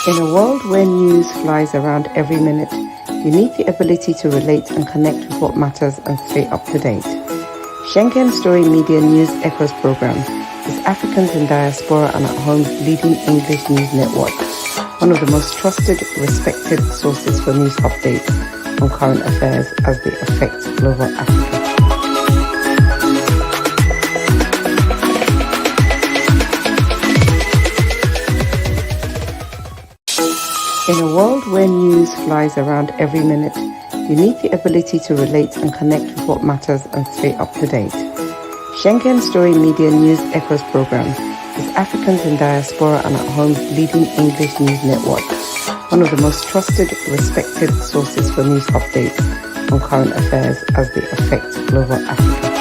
In a world where news flies around every minute, you need the ability to relate and connect with what matters and stay up to date. Schengen Story Media News Echoes program is Africans in diaspora and at home's leading English news network, one of the most trusted, respected sources for news updates on current affairs as they affect global Africa. In a world where news flies around every minute, you need the ability to relate and connect with what matters and stay up to date. Schengen Story Media News Echoes program is Africans in diaspora and at home's leading English news network, one of the most trusted, respected sources for news updates on current affairs as they affect global Africa.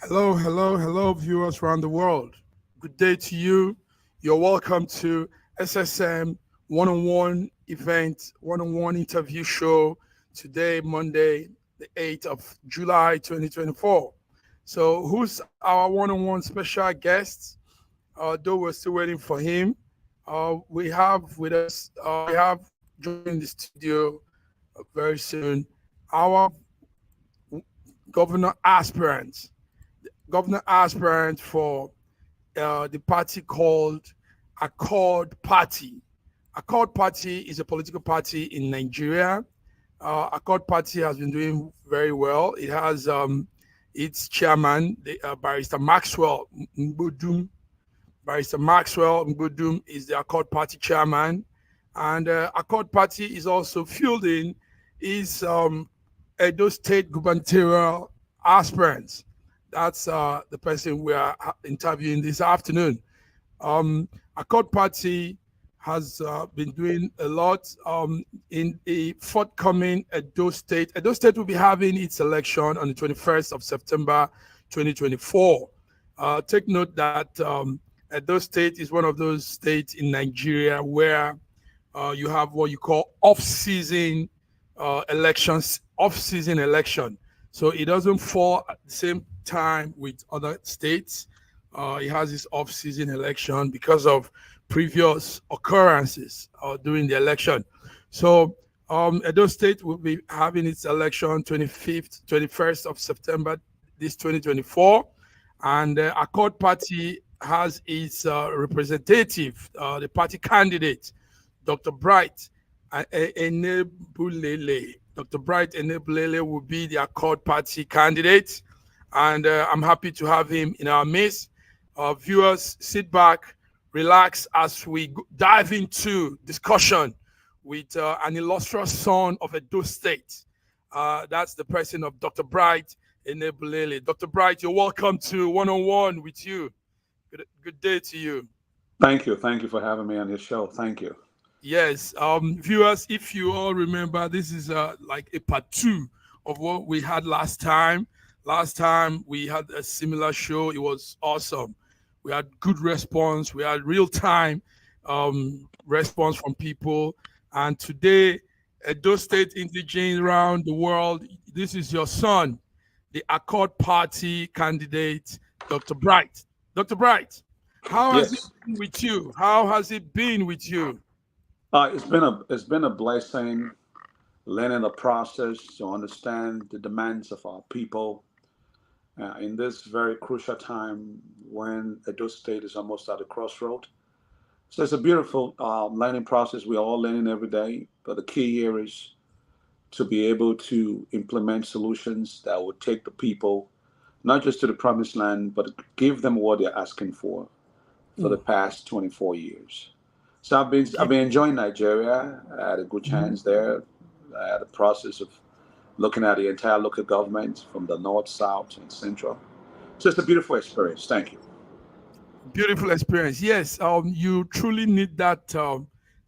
Hello, viewers around the world. Good day to you. You're welcome to SSM one-on-one event, one-on-one interview show today, Monday, the 8th of July, 2024. So, who's our one-on-one special guest? Though we're still waiting for him, we have with us, we have joining the studio very soon, our governor aspirant governor aspirant for the party called Accord Party. Accord Party is a political party in Nigeria. Accord Party has been doing very well. It has its chairman, Barrister Maxwell Mbudum. Barrister Maxwell Mbudum is the Accord Party chairman. And Accord Party is also fielding his Edo State gubernatorial aspirants. That's the person we are interviewing this afternoon. Accord Party has been doing a lot in the forthcoming Edo State. Edo State will be having its election on the 21st of September 2024. Take note that Edo State is one of those states in Nigeria where you have what you call off-season elections, off-season election. So it doesn't fall at the same time with other states. It has this off-season election because of previous occurrences during the election. So Edo State will be having its election 25th, 21st of September, this 2024. And Accord Party has its representative, the party candidate, Dr. Bright Enabulele. Dr. Bright Enabulele will be the Accord Party candidate. And I'm happy to have him in our midst. Viewers, sit back, relax as we dive into discussion with an illustrious son of Edo State. That's the person of Dr. Bright Enabulele. Dr. Bright, you're welcome to One-on-One with you. Good day to you. Thank you. Thank you for having me on your show. Thank you. Yes, viewers, if you all remember, this is like a part 2 of what we had last time. Last time we had a similar show. It was awesome. We had good response. We had real-time response from people. And today, Edo State indigenes around the world, this is your son, the Accord Party candidate, Dr. Bright. Dr. Bright, how has it been with you? How has it been with you? It's been a blessing learning the process to understand the demands of our people in this very crucial time when Edo State is almost at a crossroad. So it's a beautiful learning process. We are all learning every day, but the key here is to be able to implement solutions that will take the people not just to the promised land, but give them what they're asking for the past 24 years. So I've been enjoying Nigeria. I had a good chance there. I had a process of looking at the entire local government from the north, south, and central. So it's a beautiful experience. Thank you. Beautiful experience. Yes, you truly need that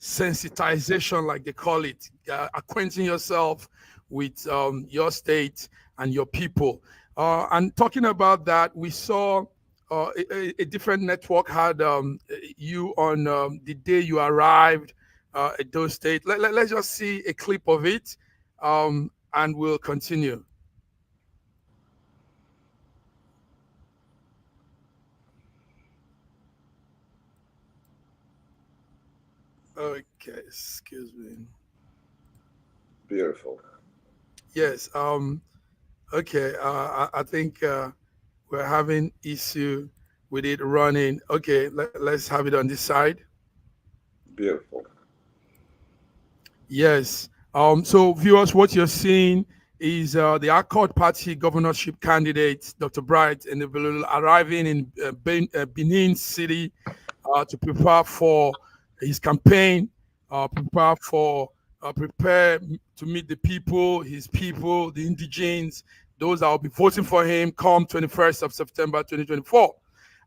sensitization, like they call it, acquainting yourself with your state and your people. And talking about that, we saw a different network had you on the day you arrived at those state. Let's just see a clip of it, and we'll continue. Okay, excuse me. Beautiful. Yes. Okay. I think we're having issue with it running. Okay. Let's have it on this side. Beautiful. Yes. So viewers, what you're seeing is the Accord Party governorship candidate, Dr. Bright Enabulele, arriving in Benin City to prepare for his campaign, prepare to meet the people, the indigenes, those that will be voting for him come 21st of September 2024.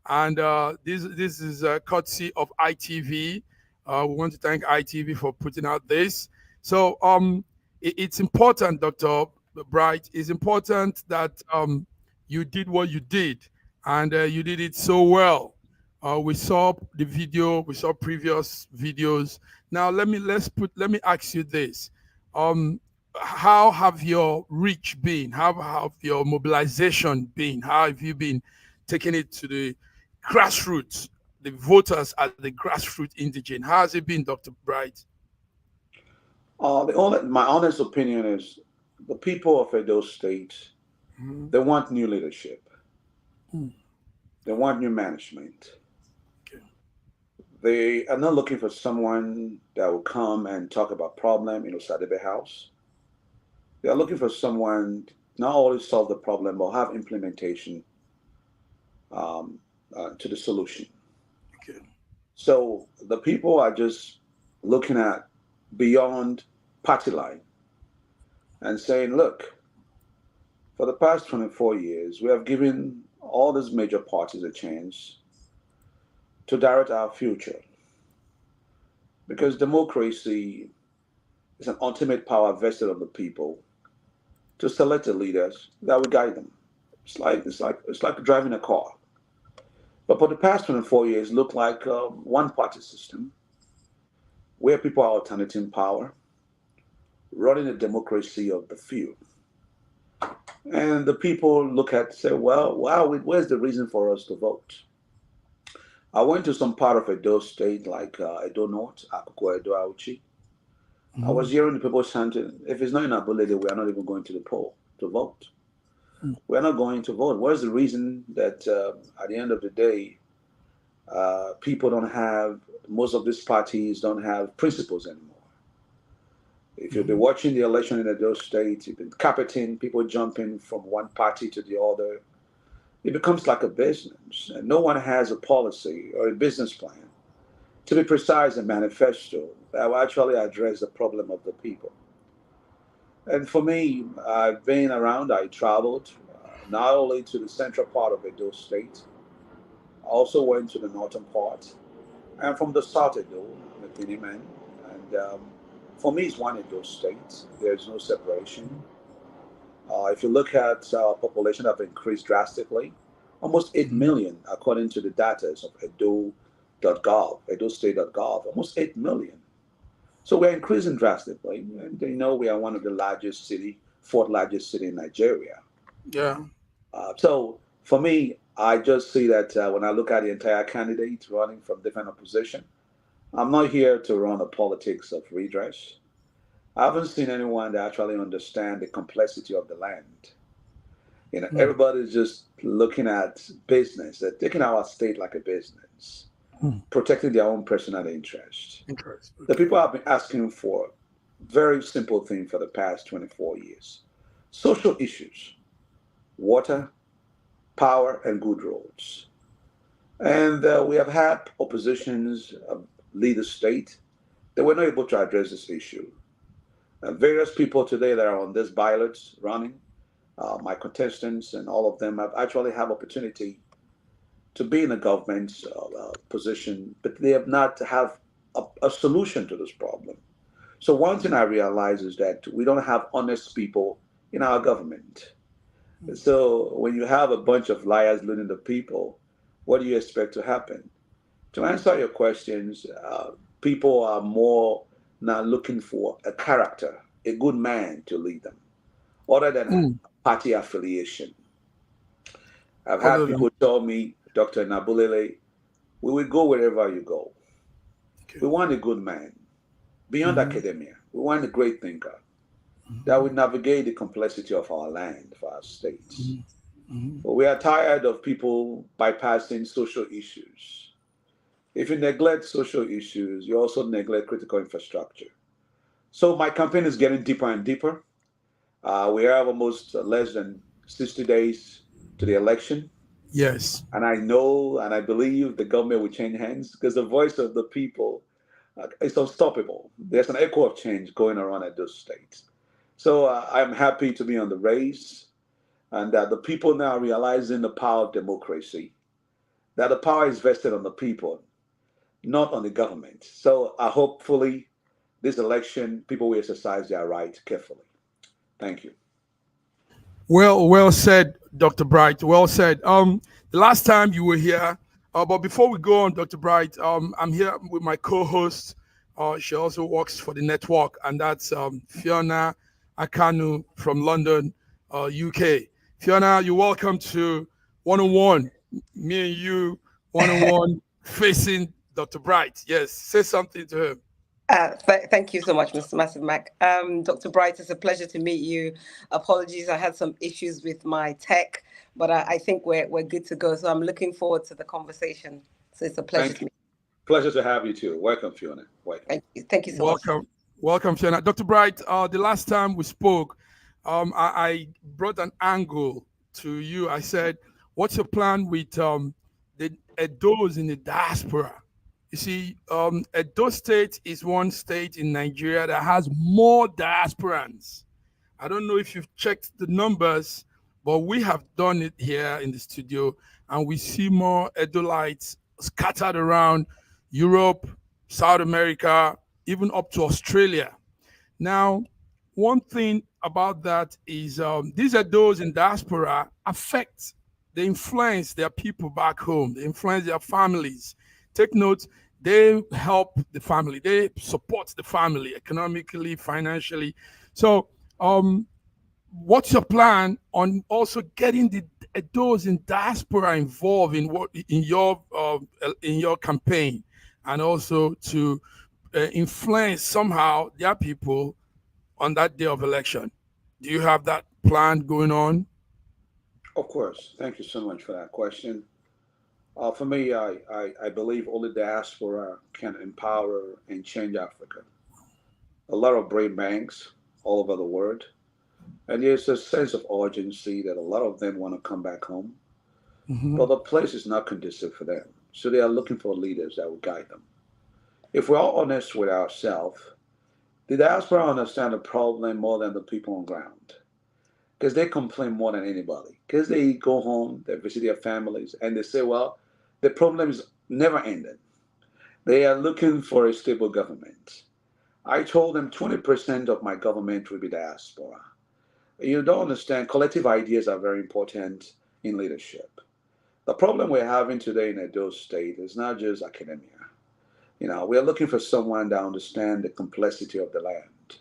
And this is courtesy of ITV. We want to thank ITV for putting out this. So it's important, Dr. Bright, it's important that you did what you did, and you did it so well. We saw the video, we saw previous videos. Now let me ask you this. How have your reach been? How have your mobilization been? How have you been taking it to the grassroots, the voters at the grassroots indigene? How has it been, Dr. Bright? My honest opinion is the people of Edo State, they want new leadership. Mm. They want new management. Okay. They are not looking for someone that will come and talk about problem in Osadebe House. They are looking for someone not only solve the problem, but have implementation to the solution. Okay. So the people are just looking at beyond party line and saying, look, for the past 24 years, we have given all these major parties a chance to direct our future. Because democracy is an ultimate power vested on the people to select the leaders that will guide them. It's like driving a car. But for the past 24 years, it looked like a one-party system where people are alternating power, running a democracy of the few. And the people look at say, well, wow, where's the reason for us to vote? I went to some part of Edo State, like Edo North, Akoko, Edo Auchi. I Mm-hmm. was hearing the people chanting, if it's not in Enabulele, we are not even going to the poll to vote. We're not going to vote. What is the reason that at the end of the day, people don't have, most of these parties don't have principles anymore? If you've been Mm-hmm. watching the election in those states, you've been carpeting, people jumping from one party to the other, it becomes like a business. And no one has a policy or a business plan, to be precise, a manifesto that will actually address the problem of the people. And for me, I've been around, I traveled not only to the central part of Edo State, I also went to the northern part. I'm from the south Edo, I'm a Guinea man. And for me, it's one Edo state. There's no separation. If you look at our population have increased drastically, almost 8 Mm-hmm. million, according to the data of Edo.gov, edostate.gov, almost 8 million. So we're increasing drastically. And they know we are one of the largest city, fourth largest city in Nigeria. Yeah. So for me, I just see that when I look at the entire candidates running from different opposition, I'm not here to run a politics of redress. I haven't seen anyone that actually understand the complexity of the land. Mm-hmm. Everybody's just looking at business. They're taking our state like a business, protecting their own personal interest. Interest. The Okay. people have been asking for very simple thing for the past 24 years. Social issues, water, power, and good roads. And we have had oppositions lead the state. They were not able to address this issue. Various people today that are on this ballots running, My contestants and all of them have actually have opportunity to be in a government position, but they have not have a solution to this problem. So one thing I realize is that we don't have honest people in our government. So when you have a bunch of liars leading the people, what do you expect to happen? To answer your questions, people are more now looking for a character, a good man to lead them, other than Mm. party affiliation. I've had Other than people tell me, Dr. Enabulele, we will go wherever you go. okay. We want a good man, beyond Mm-hmm. academia. We want a great thinker that Mm-hmm. would navigate the complexity of our land for our states. Mm-hmm. But we are tired of people bypassing social issues. If you neglect social issues, you also neglect critical infrastructure. So my campaign is getting deeper and deeper. We have almost less than 60 days to the election. Yes. And I know and I believe the government will change hands because the voice of the people is unstoppable. There's an echo of change going around at those states. So I'm happy to be on the race and that the people now realizing the power of democracy, that the power is vested on the people, not on the government. So hopefully this election, people will exercise their right carefully. Thank you. Well said, Dr. Bright. Well said. The last time you were here, but before we go on, Dr. Bright, I'm here with my co-host. She also works for the network, and that's Fiona Akanu from London, UK. Fiona, you're welcome to 101. Me and you, 101, facing Dr. Bright. Yes, say something to him. Thank you so much, Mr. Massive Mac. Dr. Bright, it's a pleasure to meet you. Apologies, I had some issues with my tech, but I think we're good to go. So I'm looking forward to the conversation. So it's a pleasure Thank to you. meet Pleasure to have you too. Welcome, Fiona. Welcome. you. Thank you. Thank you so much. Welcome, welcome, Fiona. Dr. Bright, the last time we spoke, I brought an angle to you. I said, "What's your plan with the Edos in the diaspora?" You see, Edo State is one state in Nigeria that has more diasporans. I don't know if you've checked the numbers, but we have done it here in the studio, and we see more Edolites scattered around Europe, South America, even up to Australia. Now, one thing about that is these are those in diaspora affect, they influence their people back home, they influence their families. Take note, they help the family, they support the family economically, financially. So, what's your plan on also getting those in diaspora involved in what in your campaign, and also to influence somehow their people on that day of election? Do you have that plan going on? Of course. Thank you so much for that question. For me, I believe only diaspora can empower and change Africa. A lot of brain banks all over the world, and there's a sense of urgency that a lot of them want to come back home, Hmm. but the place is not conducive for them. So they are looking for leaders that will guide them. If we're all honest with ourselves, the diaspora understand the problem more than the people on ground because they complain more than anybody. Because they go home, they visit their families, and they say, well, the problem is never ending. They are looking for a stable government. I told them 20% of my government will be diaspora. You don't understand, collective ideas are very important in leadership. The problem we're having today in Edo State is not just academia. We are looking for someone that understands the complexity of the land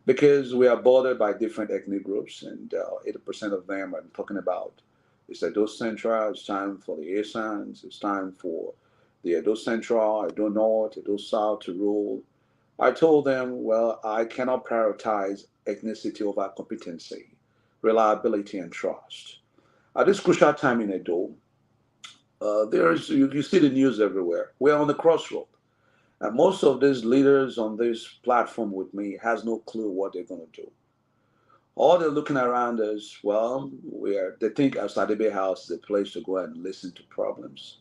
because we are bordered by different ethnic groups, and 80% of them are talking about it's Edo Central, it's time for the Asans, it's time for the Edo Central, Edo North, Edo South to rule. I told them, well, I cannot prioritize ethnicity over competency, reliability, and trust. At this crucial time in Edo, you see the news everywhere. We're on the crossroad. And most of these leaders on this platform with me has no clue what they're going to do. All they're looking around is, well, they think Asadibe House is a place to go and listen to problems.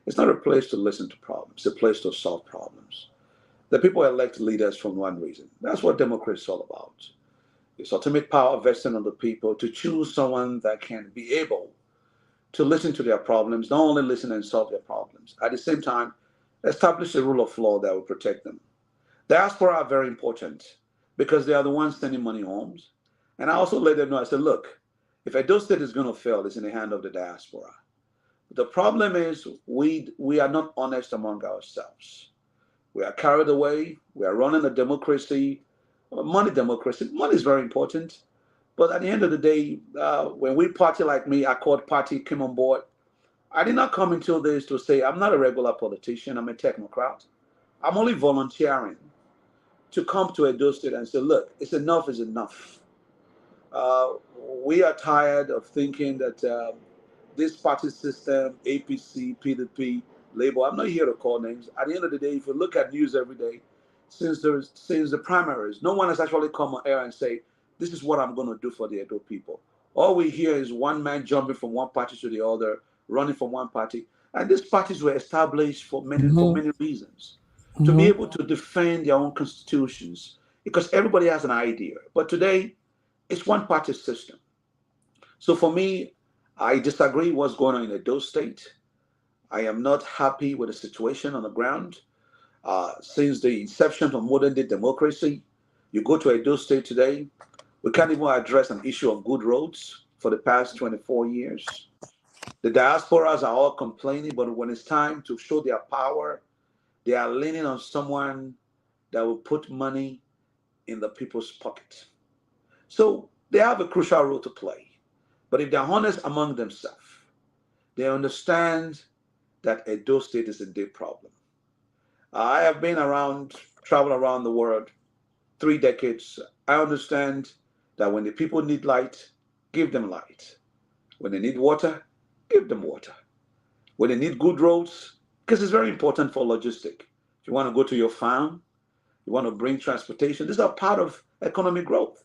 It's not a place to listen to problems. It's a place to solve problems. The people elect leaders for one reason. That's what democracy is all about. It's ultimate power vested on the people to choose someone that can be able to listen to their problems, not only listen and solve their problems. At the same time, establish a rule of law that will protect them. Diaspora are very important because they are the ones sending money homes. And I also let them know, I said, look, if Edo State is going to fail, it's in the hand of the diaspora. The problem is we are not honest among ourselves. We are carried away. We are running a democracy, a money democracy. Money is very important. But at the end of the day, when we party like me, Accord Party came on board, I did not come until this to say I'm not a regular politician. I'm a technocrat. I'm only volunteering to come to Edo State and say, look, it's enough is enough. Uh, we are tired of thinking that this party system, APC, PDP, Labour, I'm not here to call names. At the end of the day, if you look at news every day, since the primaries, no one has actually come on air and say, this is what I'm going to do for the Edo people. All we hear is one man jumping from one party to the other, running from one party. And these parties were established for many reasons, to be able to defend their own constitutions, because everybody has an idea. But today, it's one party system. So for me, I disagree what's going on in Edo State. I am not happy with the situation on the ground. Since the inception of modern day democracy, you go to Edo State today, we can't even address an issue of good roads for the past 24 years. The diasporas are all complaining, but when it's time to show their power, they are leaning on someone that will put money in the people's pocket. So they have a crucial role to play. But if they're honest among themselves, they understand that Edo State is a big problem. I have been around, traveled around the world 3 decades. I understand that when the people need light, give them light. When they need water, give them water. When they need good roads, because it's very important for logistic. If you want to go to your farm, you want to bring transportation, these are part of economic growth.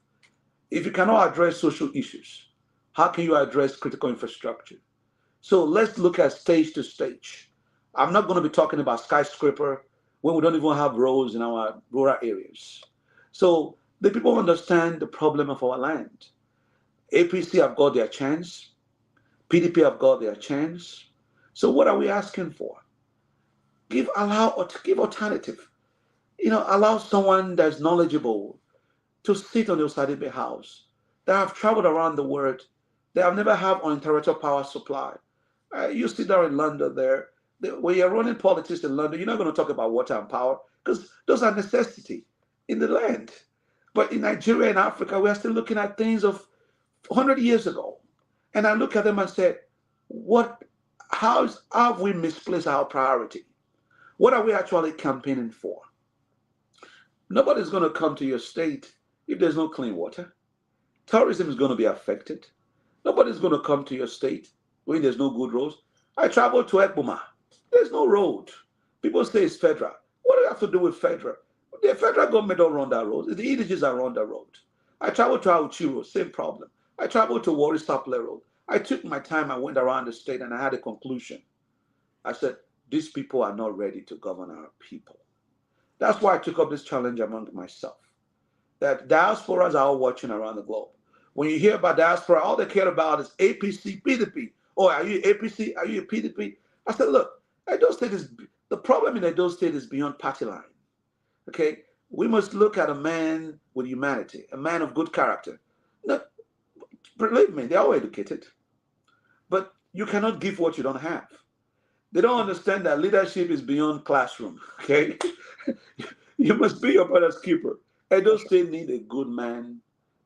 If you cannot address social issues, how can you address critical infrastructure? So let's look at stage to stage. I'm not going to be talking about skyscraper when we don't even have roads in our rural areas. So the people understand the problem of our land. APC have got their chance. PDP have got their chance. So what are we asking for? Give alternative. Allow someone that's knowledgeable to sit on the Osadibe house, that have traveled around the world, they have never had uninterrupted power supply. You sit there in London there, when you're running politics in London, you're not going to talk about water and power because those are necessity in the land. But in Nigeria and Africa, we are still looking at things of 100 years ago. And I look at them and say, how have we misplaced our priority? What are we actually campaigning for? Nobody's going to come to your state if there's no clean water. Tourism is going to be affected. Nobody's going to come to your state when there's no good roads. I traveled to Ekboma. There's no road. People say it's federal. What do you have to do with federal? The federal government don't run that road. The indigenous that run that road. I traveled to Auchiro, same problem. I traveled to Warri Sapele Road. I took my time, I went around the state and I had a conclusion. I said, these people are not ready to govern our people. That's why I took up this challenge among myself. That diasporas are all watching around the globe. When you hear about diaspora, all they care about is APC, PDP. Oh, are you APC? Are you a PDP? I said, look, the problem in Edo State is beyond party line. Okay? We must look at a man with humanity, a man of good character. No, believe me, they're all educated. But you cannot give what you don't have. They don't understand that leadership is beyond classroom. Okay? You must be your brother's keeper. Edo State need a good man,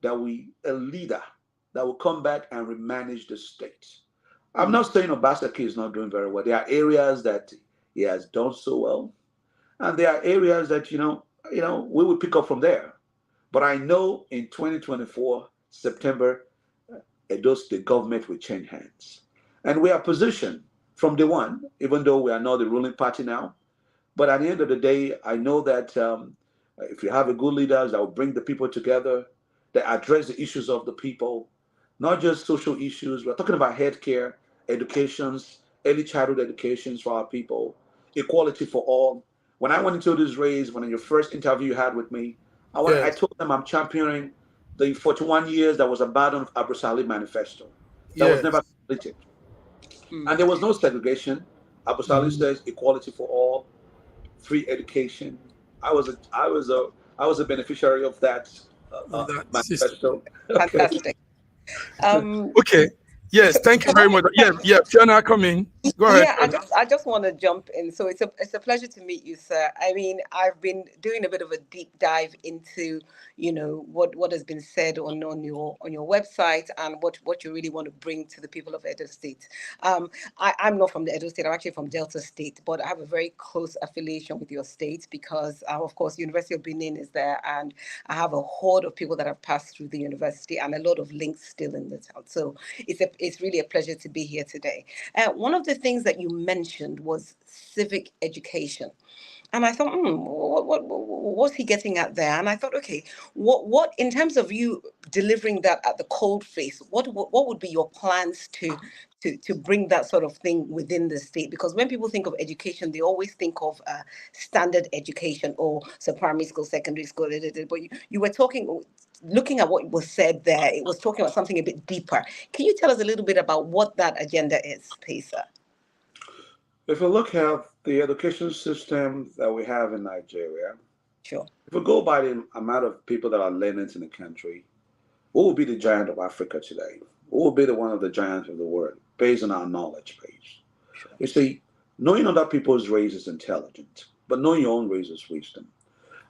a leader that will come back and remanage the state. I'm not saying Obaseki is not doing very well. There are areas that he has done so well, and there are areas that we will pick up from there. But I know in 2024 September, Edo State government will change hands, and we are positioned from day one, even though we are not the ruling party now. But at the end of the day, I know that if you have a good leaders that will bring the people together, that address the issues of the people, not just social issues. We're talking about healthcare, educations, early childhood educations for our people, equality for all. When I went into this race, when in your first interview you had with me, I Yes. told them I'm championing the 41 years that was abandoned Abu Salih manifesto that was Yes. never completed. And there was no segregation. Abu Salih Mhm. says equality for all, free education. I was a beneficiary of that Of that system. manifesto. Okay. Fantastic. Um, Okay. Yes. Thank you can very I? much. Yeah. Yeah. Fiona, come in. Go ahead, Yeah, Fiona. I just want to jump in. So it's a pleasure to meet you, sir. I mean, I've been doing a bit of a deep dive into, what has been said on your website, and what you really want to bring to the people of Edo State. I'm not from the Edo State. I'm actually from Delta State, but I have a very close affiliation with your state because, of course, University of Benin is there, and I have a horde of people that have passed through the university, and a lot of links still in the town. So it's really a pleasure to be here today. One of the things that you mentioned was civic education. And I thought, what's he getting at there? And I thought, okay, what in terms of you delivering that at the cold face, what would be your plans to bring that sort of thing within the state? Because when people think of education, they always think of standard education, or so primary school, secondary school, but you were talking. Looking at what was said there, it was talking about something a bit deeper. Can you tell us a little bit about what that agenda is, please, sir? If we look at the education system that we have in Nigeria, Sure. if we go by the amount of people that are learning in the country, who will be the giant of Africa today? Who will be the one of the giants of the world based on our knowledge base? Sure. You see, knowing other people's race is intelligent, but knowing your own race is wisdom.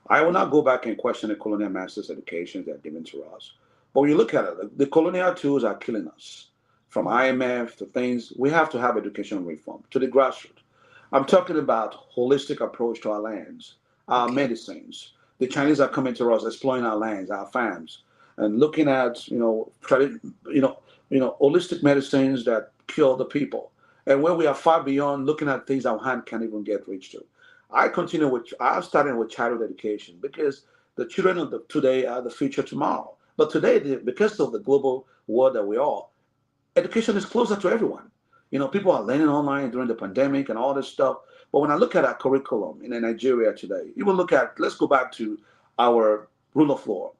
I will not go back and question the colonial masters' education they're given to us. But when you look at it, the colonial tools are killing us. From IMF to things, we have to have education reform to the grassroots. I'm talking about holistic approach to our lands, our Okay. medicines. The Chinese are coming to us, exploring our lands, our farms, and looking at holistic medicines that cure the people. And where we are far beyond looking at things our hand can't even get reached to. I'm starting with childhood education because the children of today are the future tomorrow. But today, because of the global world that we are, education is closer to everyone. People are learning online during the pandemic and all this stuff. But when I look at our curriculum in Nigeria today, let's go back to our rule of law.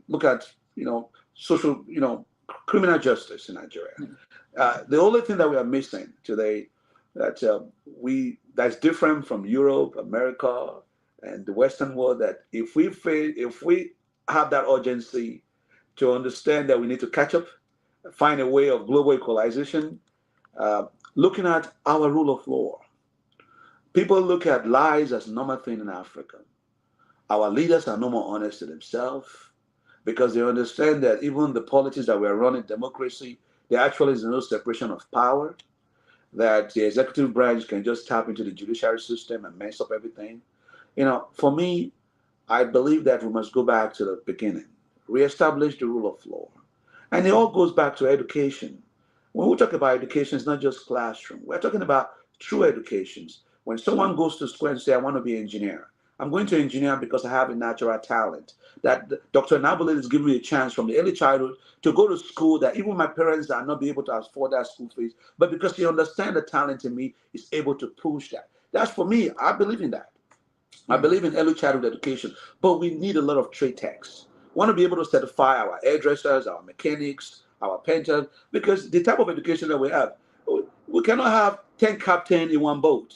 Look at, social, criminal justice in Nigeria. The only thing that we are missing today that that's different from Europe, America, and the Western world, that if we have that urgency to understand that we need to catch up, find a way of global equalization, uh, looking at our rule of law. People look at lies as a normal thing in Africa. Our leaders are no more honest to themselves because they understand that even the politics that we're running, democracy, there actually is no separation of power, that the executive branch can just tap into the judiciary system and mess up everything. For me, I believe that we must go back to the beginning, reestablish the rule of law. And it all goes back to education. When we talk about education, it's not just classroom. We're talking about true educations. When someone goes to school and say, I want to be an engineer, I'm going to engineer because I have a natural talent. That Dr. Enabulele is giving me a chance from the early childhood to go to school that even my parents are not be able to afford that school fees, but because he understands the talent in me, is able to push that. That's for me. I believe in that. I Mm. believe in early childhood education, but we need a lot of trade techs. We want to be able to certify our hairdressers, our mechanics, our painters, because the type of education that we have, we cannot have 10 captains in one boat.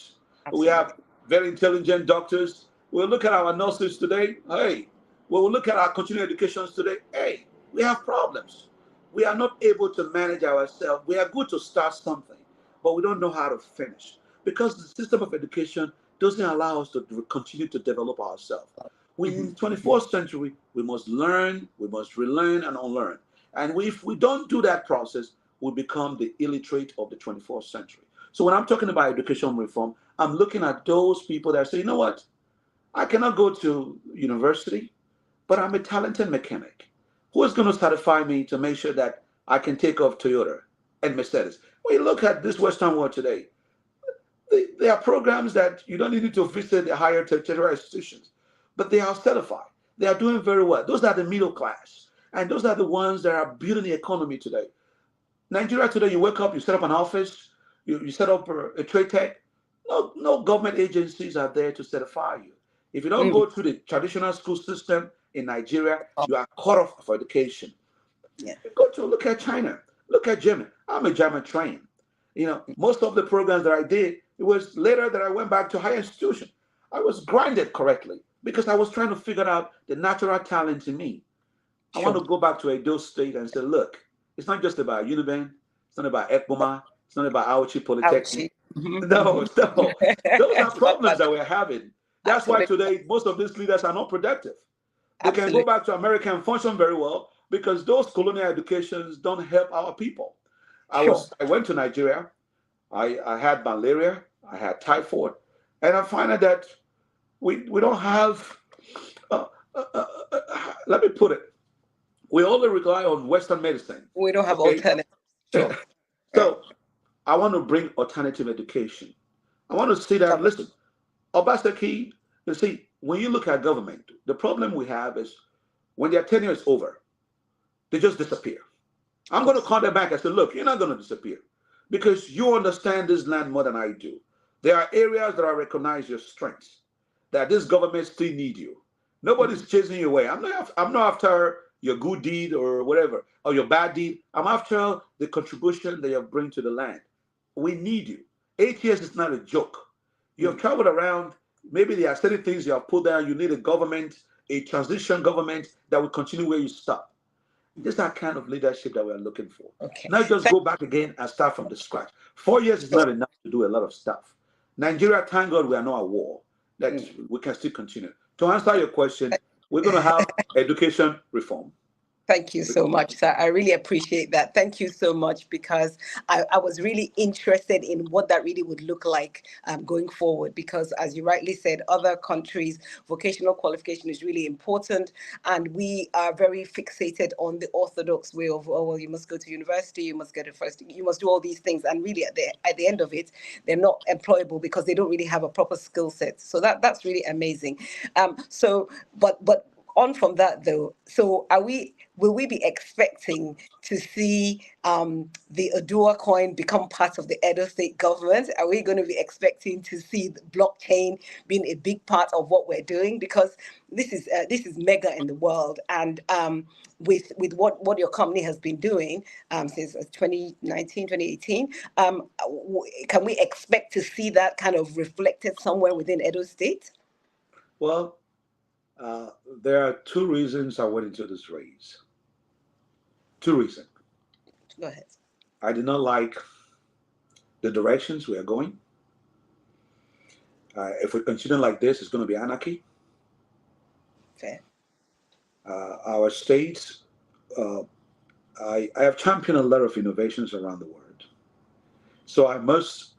We have Absolutely. very intelligent doctors. We'll look at our nurses today. Hey, we'll look at our continuing educations today. Hey, we have problems. We are not able to manage ourselves. We are good to start something, but we don't know how to finish because the system of education doesn't allow us to continue to develop ourselves. We in the Mhm. 24th century, we must learn, we must relearn and unlearn. And if we don't do that process, we become the illiterate of the 24th century. So when I'm talking about education reform, I'm looking at those people that say, you know what, I cannot go to university, but I'm a talented mechanic. Who is going to certify me to make sure that I can take off Toyota and Mercedes? When you look at this Western world today, there are programs that you don't need to visit the higher tertiary institutions, but they are certified. They are doing very well. Those are the middle class, and those are the ones that are building the economy today. Nigeria today, you wake up, you set up an office, you set up a trade tech. No government agencies are there to certify you. If you don't Mm. go through the traditional school system in Nigeria, you are cut off for education. Yeah. Go to look at China, look at Germany. I'm a German trained. Most of the programs that I did, it was later that I went back to higher institution. I was grinded correctly because I was trying to figure out the natural talent in me. I want Sure. to go back to Edo State and say, look, it's not just about Uniben, it's not about Ekboma, it's not about Auchi Polytechnic. Ouchie. Mhm, No, mhm. no. Those are It's not problems bad. that we're having. That's why Absolutely. today most of these leaders are not productive. They can go Absolutely. back to America and function very well because those colonial educations don't help our people. Sure. I went to Nigeria. I had malaria. I had typhoid, and I find out that we don't have. Uh, uh, uh, let me put it. We only rely on Western medicine. We don't have Okay, alternatives. Sure. Right. so I want to bring alternative education. I want to see that. Love it. Listen, Obaseki. You see, when you look at government, the problem we have is when their tenure is over, they just disappear. Of I'm going to course. call them back and say, look, you're not going to disappear because you understand this land more than I do. There are areas that I recognize your strengths, that this government still need you. Nobody's chasing you away. I'm not after your good deed or whatever, or your bad deed. I'm after the contribution that you bring to the land. We need you. 8 years is not a joke. You have Mm. traveled around. Maybe there are certain things you have put down. You need a government, a transition government that will continue where you stop. This is that kind of leadership that we're looking for. Okay. Not just Thank go back again and start from the scratch. 4 years is you. not enough to do a lot of stuff. Nigeria, thank God we are not at war. That Mm. we can still continue. To answer your question, we're going to have education reform. Thank you so much, sir. I really appreciate that. Thank you so much because I was really interested in what that really would look like going forward. Because, as you rightly said, other countries, vocational qualification is really important. And we are very fixated on the orthodox way of, oh, well, you must go to university, you must get a first, you must do all these things. And really, at the end of it, they're not employable because they don't really have a proper skill set. So that's really amazing. But on from that though, so will we be expecting to see the Oduwacoin become part of the Edo State government? Are we going to be expecting to see the blockchain being a big part of what we're doing? Because this is mega in the world, and with what your company has been doing since 2019, 2018, can we expect to see that kind of reflected somewhere within Edo State? Well, uh, there are two reasons I went into this race. Two reasons. Go ahead. I did not like the directions we are going. If we continue like this, it's going to be anarchy. Fair. Our states, uh, I have championed a lot of innovations around the world. So I must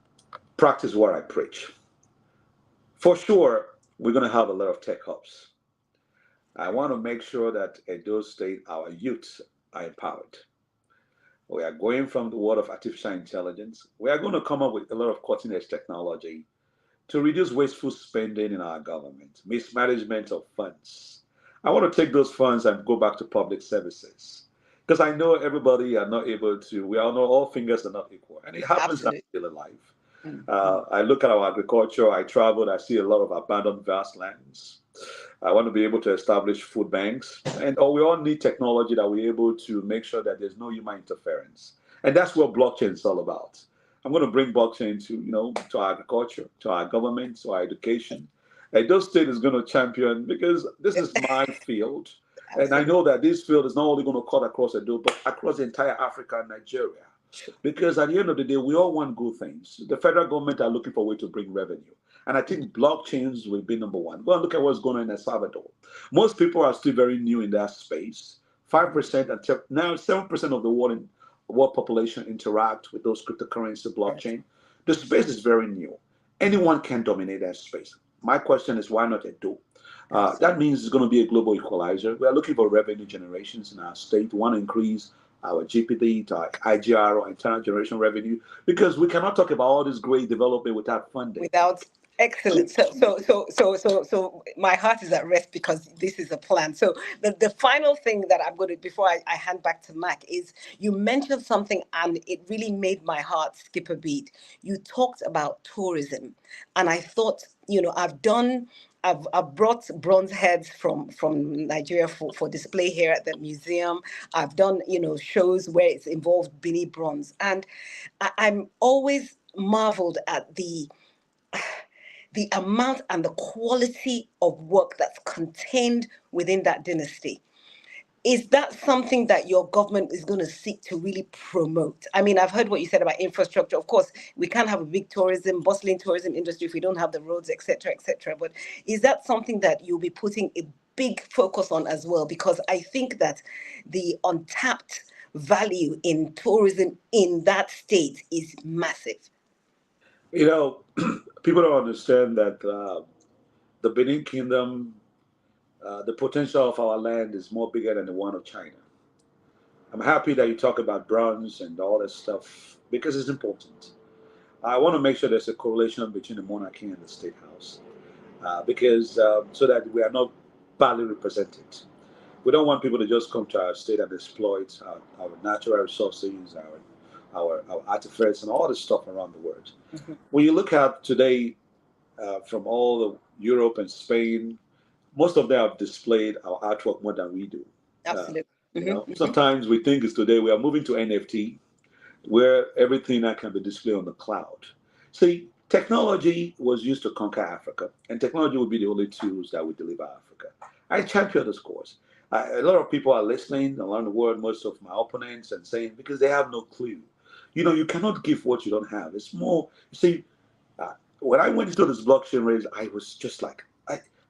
practice what I preach. For sure, we're going to have a lot of tech hubs. I want to make sure that at those states, our youths are empowered. We are going from the world of artificial intelligence. We are going to come up with a lot of cutting edge technology to reduce wasteful spending in our government, mismanagement of funds. I want to take those funds and go back to public services because I know everybody are not able to. We all know all fingers are not equal, and it happens in our Absolutely. daily life. Mm, mm. I look at our agriculture. I traveled. I see a lot of abandoned vast lands. I want to be able to establish food banks, and we all need technology that we're able to make sure that there's no human interference, and that's what blockchain is all about. I'm going to bring blockchain to to our agriculture, to our government, to our education. And those state is going to champion because this is my field, and I Absolutely. know that this field is not only going to cut across the door, but across the entire Africa and Nigeria. Sure. Because at the end of the day, we all want good things. The federal government are looking for a way to bring revenue. And I think blockchains will be number one. Go and look at what's going on in El Salvador. Most people are still very new in that space. Mhm. 5% and now 7% of the world population interact with those cryptocurrency Right. blockchain. The space is very new. Anyone can dominate that space. My question is why not Edo? That Absolutely. means it's going to be a global equalizer. We are looking for revenue generations in our state. We want to increase our GPD to our IGR or internal generation revenue because we cannot talk about all this great development without funding. Without excellent. So my heart is at rest because this is a plan. So the final thing that I'm going to before I hand back to Mac is you mentioned something and it really made my heart skip a beat. You talked about tourism, and I thought, I've done I've brought bronze heads from Nigeria for display here at the museum. I've done, shows where it's involved Bini bronze, and I'm always marveled at the amount and the quality of work that's contained within that dynasty. Is that something that your government is going to seek to really promote? I mean, I've heard what you said about infrastructure. Of course, we can't have a big bustling tourism industry if we don't have the roads, etc., etc. But is that something that you'll be putting a big focus on as well? Because I think that the untapped value in tourism in that state is massive. People don't understand that the Benin Kingdom, the potential of our land is more bigger than the one of China. I'm happy that you talk about bronze and all that stuff because it's important. I want to make sure there's a correlation between the monarchy and the state house because so that we are not badly represented. We don't want people to just come to our state and exploit our natural resources, our artifacts, and all this stuff around the world. Mhm. When you look at today from all the Europe and Spain, most of them have displayed our artwork more than we do. Absolutely. Sometimes we think it's today we are moving to NFT, where everything that can be displayed on the cloud. See, technology was used to conquer Africa, and technology will be the only tools that will deliver Africa. I champion this course. A lot of people are listening around the world, most of my opponents, and saying because they have no clue. You cannot give what you don't have. It's more, you see, when I went into this blockchain race, I was just like,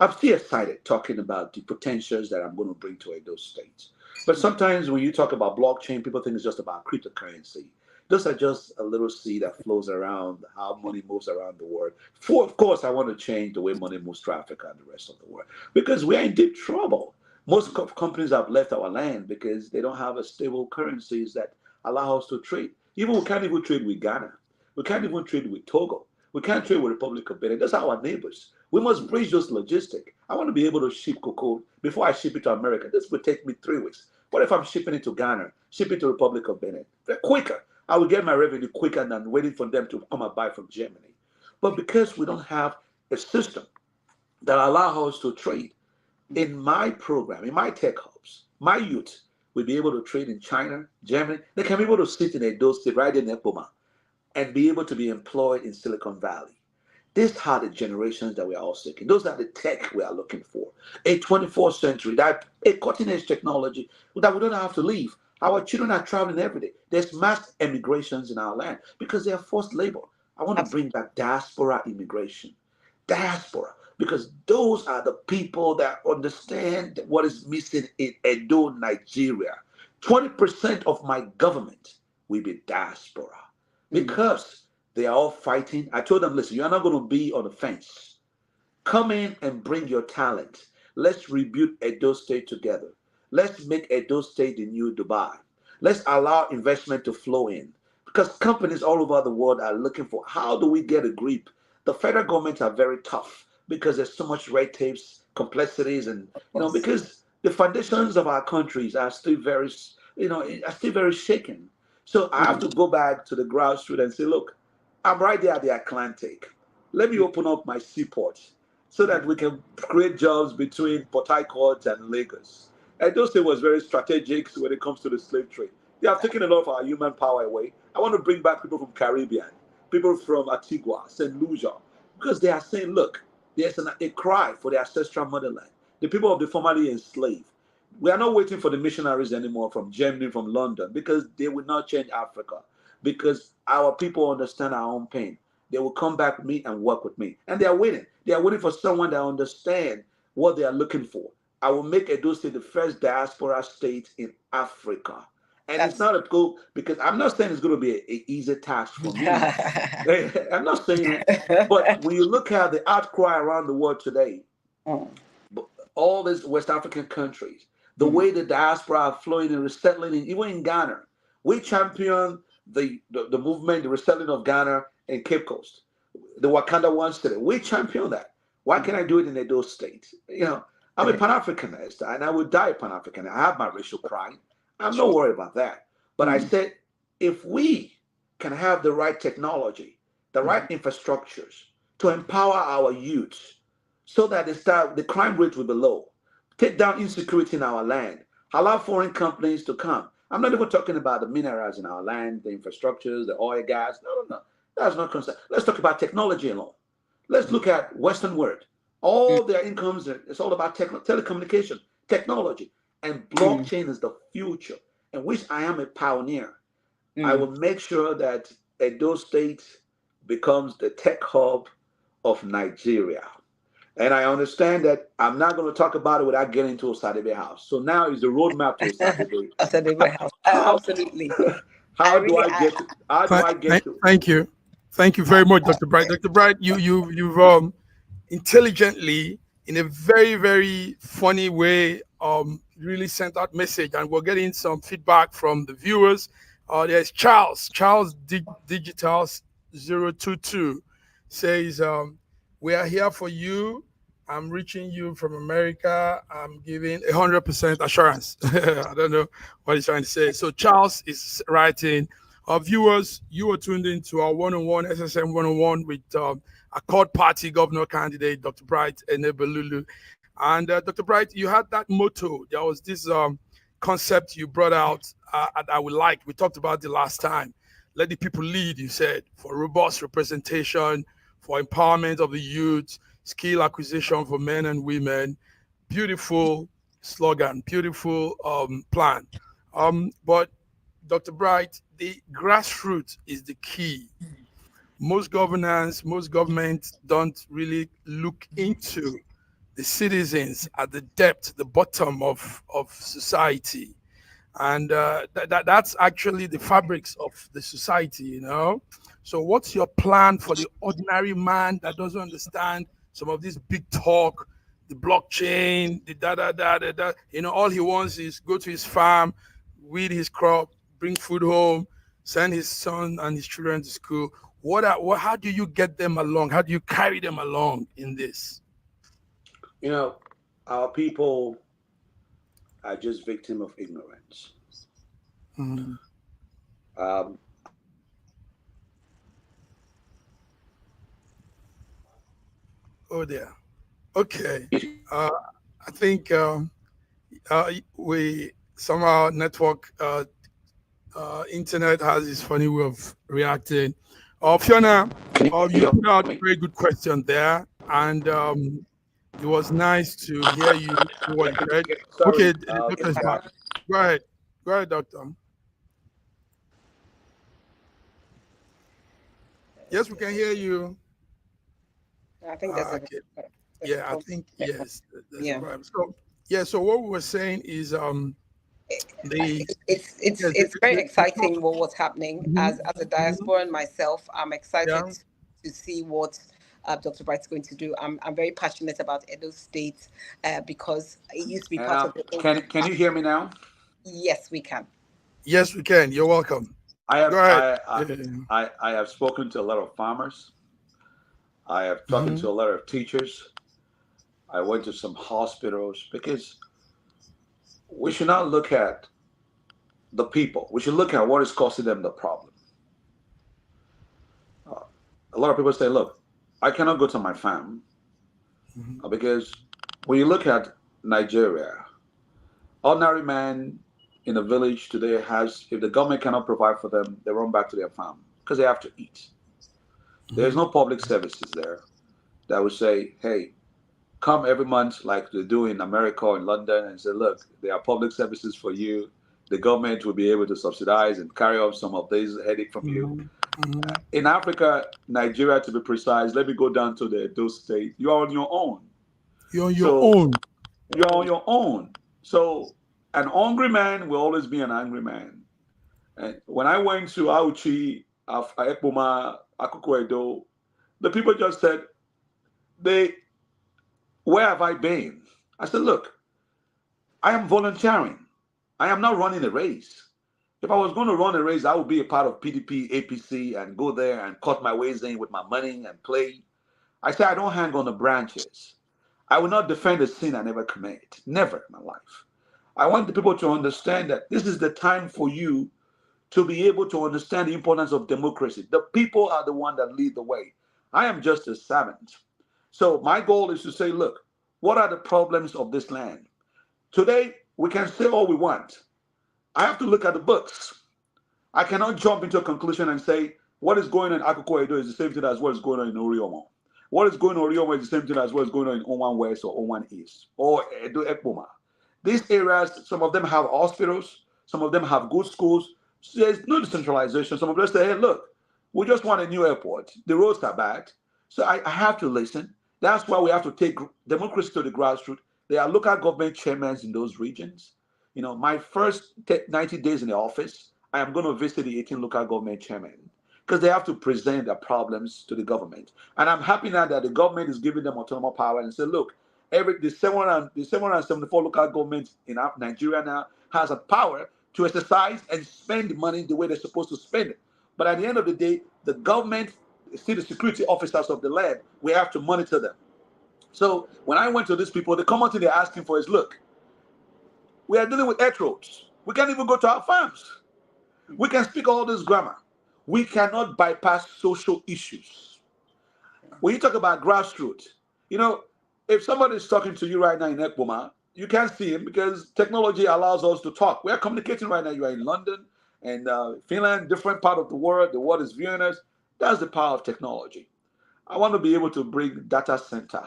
I'm still excited talking about the potentials that I'm going to bring to those states. But sometimes when you talk about blockchain, people think it's just about cryptocurrency. Those are just a little seed that flows around how money moves around the world. Of course, I want to change the way money moves to Africa and the rest of the world because we are in deep trouble. Most companies have left our land because they don't have a stable currencies that allow us to trade. Even we can't even trade with Ghana. We can't even trade with Togo. We can't trade with Republic of Benin. Those are our neighbors. We must bridge those logistics. I want to be able to ship cocoa before I ship it to America. This would take me 3 weeks. What if I'm shipping it to Ghana, shipping it to Republic of Benin? They're quicker. I will get my revenue quicker than waiting for them to come and buy from Germany. But because we don't have a system that allows us to trade, in my program, in my tech hubs, my youth will be able to trade in China, Germany. They can be able to sit in a those right in Epoma and be able to be employed in Silicon Valley. These are the generations that we are all seeking. Those are the tech we are looking for. A 24th century, that a cutting edge technology that we don't have to leave. Our children are traveling every day. There's mass emigrations in our land because they are forced labor. I want to bring back diaspora immigration. Diaspora. Because those are the people that understand what is missing in Edo, Nigeria. 20% of my government will be diaspora because they are all fighting. I told them, listen, you're not going to be on the fence. Come in and bring your talent. Let's rebuild Edo State together. Let's make Edo State the new Dubai. Let's allow investment to flow in because companies all over the world are looking for how do we get a grip. The federal government are very tough because there's so much red tapes, complexities, and because the foundations of our countries are still very shaken. So I have to go back to the grassroots and say, look, I'm right there at the Atlantic. Let me open up my seaport so that we can create jobs between Port Harcourt and Lagos. And those things was very strategic when it comes to the slave trade. They have taken a lot of our human power away. I want to bring back people from Caribbean, people from Antigua, St. Lucia, because they are saying, look, there's a cry for the ancestral motherland, the people of the formerly enslaved. We are not waiting for the missionaries anymore from Germany, from London, because they will not change Africa. Because our people understand our own pain. They will come back with me and work with me. And they are waiting. They are waiting for someone that understands what they are looking for. I will make Edo State the first diaspora state in Africa. And it's not a goal because I'm not saying it's going to be an easy task for me. I'm not saying it. But when you look at the outcry around the world today, all these West African countries, the way the diaspora are flowing and resettling, even in Ghana, we champion the movement, the resettling of Ghana and Cape Coast, the Wakanda One State. We champion that. Why can't I do it in those states? I'm a Pan-Africanist, and I would die Pan-African. I have my racial pride. I'm not worried about that. But I said, if we can have the right technology, the right infrastructures to empower our youth, so that the crime rate will be low. Take down insecurity in our land. Allow foreign companies to come. I'm not even talking about the minerals in our land, the infrastructures, the oil, gas. No, no, no. That's not concerned. Let's talk about technology alone. Let's look at Western world. All their incomes, it's all about telecommunication, technology. And blockchain is the future, in which I am a pioneer. I will make sure that Edo State becomes the tech hub of Nigeria. And I understand that I'm not going to talk about it without getting to Osadebe House. So now is the roadmap to Osadebe. Osadebe House. How Absolutely. how do I get to how do I get to Thank you very much, Dr. Bright. Dr. Bright, you've intelligently, in a very, very funny way, really sent out message, and we're getting some feedback from the viewers. There's Charles Digitals 022 says, we are here for you. I'm reaching you from America. I'm giving 100% assurance. I don't know what he's trying to say. So Charles is writing, our viewers, you are tuned into our one-on-one SSM one-on-one with Accord Party Governor candidate, Dr. Bright Enabulele. And Dr. Bright, you had that motto. There was this concept you brought out that we liked. We talked about the last time. Let the people lead, you said, for robust representation, for empowerment of the youth, skill acquisition for men and women. Beautiful slogan, beautiful plan. But Dr. Bright, the grassroots is the key. Most governments don't really look into the citizens at the depth, the bottom of society. And that's actually the fabrics of the society, you know. So what's your plan for the ordinary man that doesn't understand some of this big talk, the blockchain, the da. You know, all he wants is go to his farm, weed his crop, bring food home, send his son and his children to school. How do you get them along? How do you carry them along in this? You know, our people are just victim of ignorance. Mm. Oh dear. Okay. I think we somehow network internet has this funny way of reacting. Fiona, you put out a very good question there, and it was nice to hear you do what you said. Okay, the doctor's back. Go ahead, doctor. Yes, we can hear you. I think that's Okay. Yeah, I think yes. That's a problem. So yeah, so what we were saying is it's very exciting what's happening. As a diaspora and myself, I'm excited to see what Dr. Bright's going to do. I'm very passionate about Edo State because it used to be part of the. Can you hear me now? Yes, we can. Yes, we can. You're welcome. Go ahead. I have spoken to a lot of farmers. I have talked to a lot of teachers. I went to some hospitals because we should not look at the people. We should look at what is causing them the problem. A lot of people say, look, I cannot go to my farm because when you look at Nigeria, ordinary man in a village today has, if the government cannot provide for them, they run back to their farm because they have to eat. There's no public services there that would say, hey, come every month like they do in America or in London and say, look, there are public services for you. The government will be able to subsidize and carry off some of these headache from you. In Africa, Nigeria to be precise, let me go down to the Edo State. You are on your own. You're on your own. You're on your own. So an hungry man will always be an angry man. And when I went to Auchi, Ekpoma, Akoko Edo, the people just said, where have I been? I said, look, I am volunteering. I am not running a race. If I was going to run a race, I would be a part of PDP, APC, and go there and cut my ways in with my money and play. I said, I don't hang on the branches. I will not defend a sin I never commit. Never in my life. I want the people to understand that this is the time for you to be able to understand the importance of democracy. The people are the one that lead the way. I am just a servant. So my goal is to say, look, what are the problems of this land? Today, we can say all we want. I have to look at the books. I cannot jump into a conclusion and say what is going on in Akoko Edo is the same thing as what is going on in Oriomo. What is going on in Oriomo is the same thing as what is going on in Oman West or Oman East or Edo Ekpoma. These areas, some of them have hospitals, some of them have good schools. So there's no decentralization. Some of them say, hey, look, we just want a new airport. The roads are bad. So I have to listen. That's why we have to take democracy to the grassroots. There are local government chairmen in those regions. You know, my first 90 days in the office, I am going to visit the 18 local government chairmen because they have to present their problems to the government. And I'm happy now that the government is giving them autonomous power and say, look, the 774 local governments in Nigeria now has a power to exercise and spend money the way they're supposed to spend it. But at the end of the day, the government, still the security officers of the land, we have to monitor them. So when I went to these people, the common thing they're asking for is, look, we are dealing with earth roads. We can't even go to our farms. We can speak all this grammar. We cannot bypass social issues. When you talk about grassroots, you know, if somebody is talking to you right now in Ekboma, you can't see him because technology allows us to talk. We are communicating right now. You are in London and Finland, different part of the world is viewing us. That's the power of technology. I want to be able to bring data center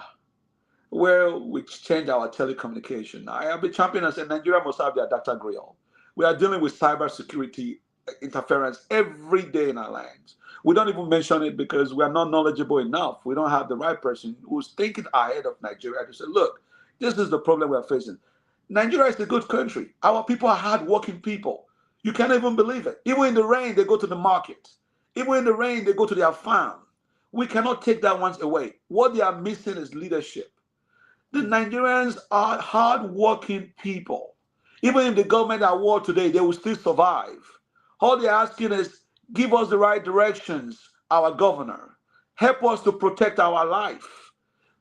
where we change our telecommunication. I have been champion and said Nigeria must have their data grill. We are dealing with cybersecurity interference every day in our lands. We don't even mention it because we are not knowledgeable enough. We don't have the right person who's thinking ahead of Nigeria to say, look, this is the problem we are facing. Nigeria is a good country. Our people are hardworking people. You can't even believe it. Even in the rain, they go to the market. Even in the rain, they go to their farm. We cannot take that once away. What they are missing is leadership. The Nigerians are hardworking people. Even if the government are at war today, they will still survive. All they're asking is, give us the right directions, our governor. Help us to protect our life.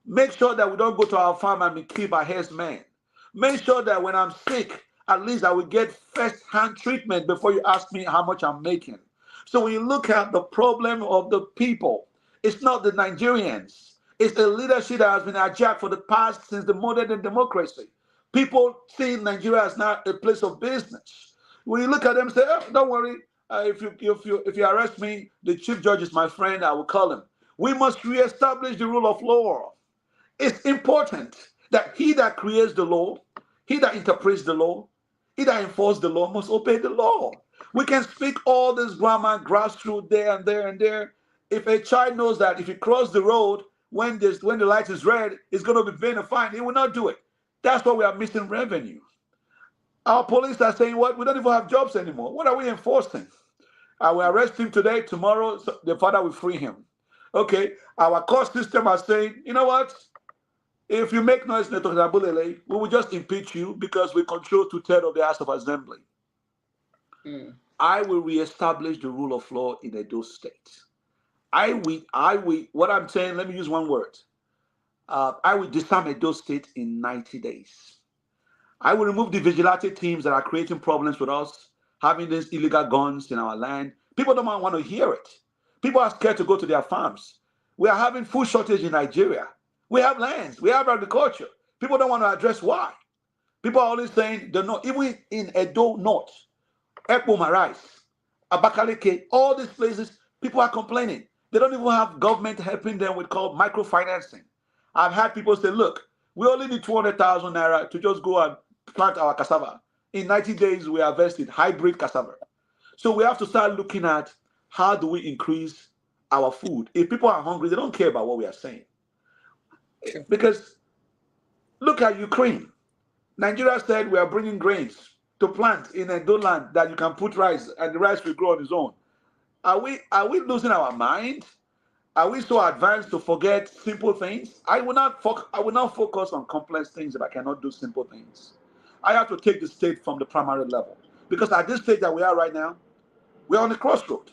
Make sure that we don't go to our farm and be killed by herdsmen. Make sure that when I'm sick, at least I will get first-hand treatment before you ask me how much I'm making. So when you look at the problem of the people, it's not the Nigerians. It's the leadership that has been hijacked for the past since the modern democracy. People see Nigeria as not a place of business. When you look at them, say, oh, don't worry. If you arrest me, the chief judge is my friend. I will call him. We must reestablish the rule of law. It's important that he that creates the law, he that interprets the law, he that enforces the law must obey the law. We can speak all this grammar, grassroots there and there and there. If a child knows that if he crosses the road when the light is red, it's going to be paying a fine, he will not do it. That's why we are missing revenue. Our police are saying, what? We don't even have jobs anymore. What are we enforcing? I will arrest him today, tomorrow, the father will free him. Okay, our court system are saying, you know what? If you make noise in Enabulele, we will just impeach you because we control 2/3 of the House of Assembly. I will reestablish the rule of law in Edo State. What I'm saying, let me use one word. I will disarm Edo State in 90 days. I will remove the vigilante teams that are creating problems with us, having these illegal guns in our land. People don't want to hear it. People are scared to go to their farms. We are having food shortage in Nigeria. We have lands. We have agriculture. People don't want to address why. People are always saying, even in Edo North, Ekpoma Rice, Abakaliki, all these places, people are complaining. They don't even have government helping them with called microfinancing. I've had people say, look, we only need 200,000 naira to just go and plant our cassava. In 90 days, we harvested hybrid cassava. So we have to start looking at how do we increase our food. If people are hungry, they don't care about what we are saying. Sure. Because look at Ukraine. Nigeria said we are bringing grains to plant in a land that you can put rice and the rice will grow on its own. Are we losing our mind? Are we so advanced to forget simple things? I will not focus on complex things if I cannot do simple things. I have to take the state from the primary level. Because at this stage that we are right now, we're on the crossroad.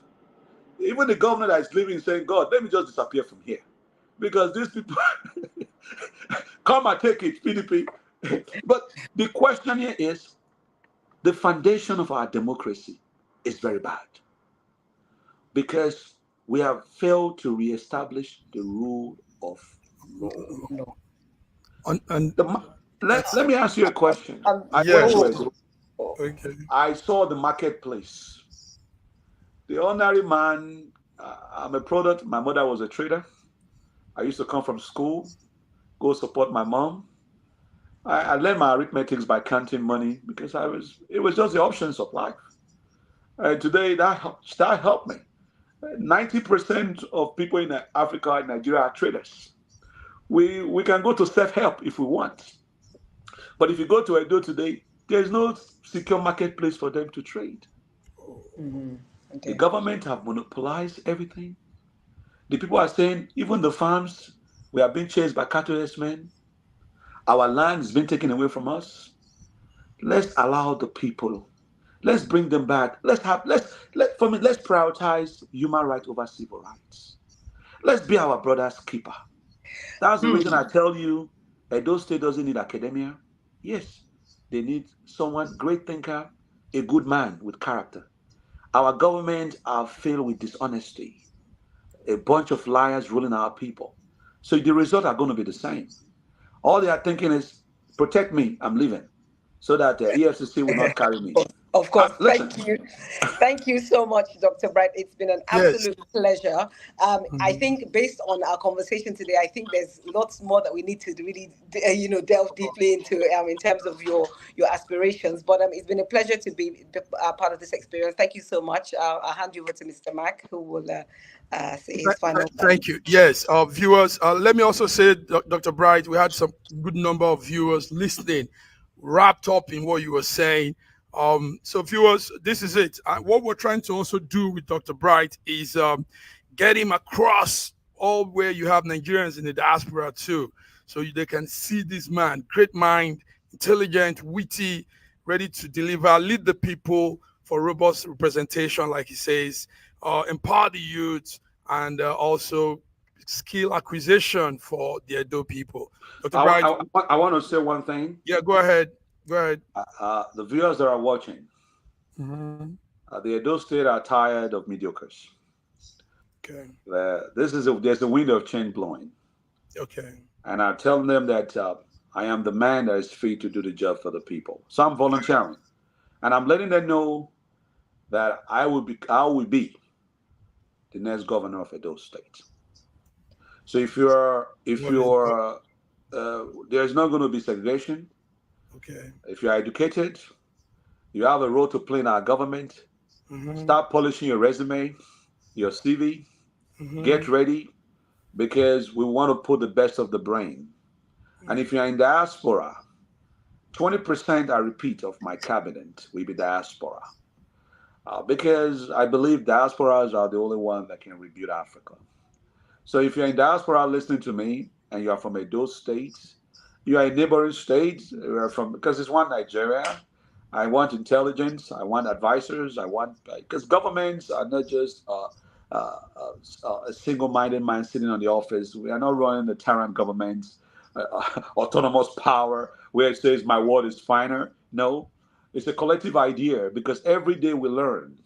Even the governor that is living is saying, God, let me just disappear from here. Because these people come and take it, PDP. But the question here is, the foundation of our democracy is very bad. Because we have failed to reestablish the rule of No. And Let me ask you a question. yes, Wait. I saw the marketplace. The ordinary man, I'm a product. My mother was a trader. I used to come from school, go support my mom. I learned my arithmetics by counting money because it was just the options of life. And today that helped me. 90% of people in Africa and Nigeria are traders. We can go to self-help if we want. But if you go to Edo today, there's no secure marketplace for them to trade. Mm-hmm. The Okay. government have monopolized everything. The people are saying, even the farms, we are being chased by cattle herdsmen. Our land is being taken away from us. Let's allow the people. Let's bring them back. Let's prioritize human rights over civil rights. Let's be our brother's keeper. That's the reason I tell you, Edo State doesn't need academia. Yes, they need someone, great thinker, a good man with character. Our government are filled with dishonesty, a bunch of liars ruling our people. So the results are going to be the same. All they are thinking is, protect me, I'm leaving, so that the EFCC will not carry me. Of course. Listen, Thank you. Thank you so much, Dr. Bright. It's been an yes. absolute pleasure. I think based on our conversation today, I think there's lots more that we need to really, delve deeply into in terms of your aspirations. But it's been a pleasure to be part of this experience. Thank you so much. I'll hand you over to Mr. Mack, who will say his final. Thank you. Yes, viewers. Let me also say, Dr. Bright, we had some good number of viewers listening, wrapped up in what you were saying. So viewers, this is it. What we're trying to also do with Dr. Bright is get him across all where you have Nigerians in the diaspora too, so they can see this man, great mind, intelligent, witty, ready to deliver, lead the people for robust representation, like he says, empower the youth, and also skill acquisition for the Edo people. Dr. Bright, I want to say one thing. Yeah, go ahead. Go ahead. The viewers that are watching, the Edo State are tired of mediocres. Okay. There's a wind of change blowing. Okay. And I'm telling them that I am the man that is free to do the job for the people. So I'm volunteering, and I'm letting them know that I will be the next governor of Edo State. So if there's not going to be segregation. Okay. If you are educated, you have a role to play in our government. Start polishing your resume, your CV. Get ready, because we want to put the best of the brain. And if you're in diaspora, 20%, I repeat, of my cabinet will be diaspora. Because I believe diasporas are the only one that can rebuild Africa. So if you're in diaspora listening to me and you are from Edo State, you are in neighboring states, because it's one Nigeria. I want intelligence, I want advisors, because governments are not just a single-minded man sitting on the office. We are not running the tyrant government, autonomous power, where it says my word is finer. No, it's a collective idea, because every day we learn,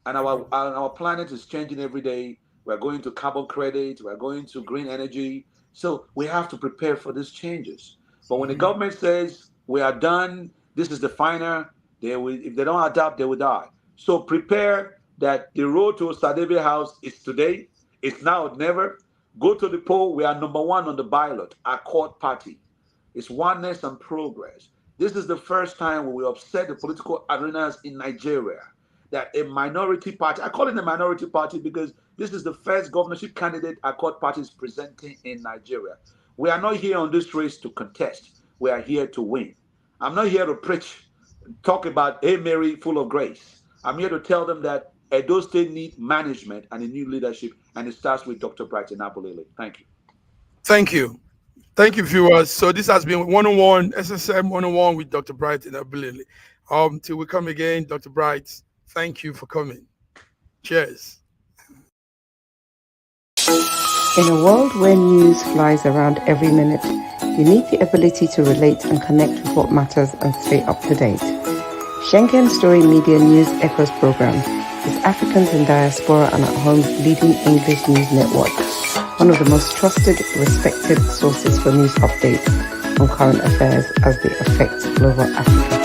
and our planet is changing every day. We're going to carbon credit, we're going to green energy, so we have to prepare for these changes. But when the government says we are done, this is the final, if they don't adapt, they will die. So prepare that the road to Osadebe House is today. It's now or never. Go to the poll. We are number one on the ballot, Accord Party. It's oneness and progress. This is the first time we will upset the political arenas in Nigeria, that a minority party, I call it a minority party because this is the first governorship candidate Accord Party is presenting in Nigeria. We are not here on this race to contest. We are here to win. I'm not here to preach, talk about, hey, Mary, full of grace. I'm here to tell them that Edo State needs management and a new leadership, and it starts with Dr. Bright Enabulele. Thank you. Thank you. Thank you, viewers. So this has been 101, SSM 101 with Dr. Bright Enabulele. Till we come again, Dr. Bright, thank you for coming. Cheers. In a world where news flies around every minute, you need the ability to relate and connect with what matters and stay up to date. Schengen Story Media News Echoes program is Africans in Diaspora and at Home's leading English news network. one of the most trusted, respected sources for news updates on current affairs as they affect global Africa.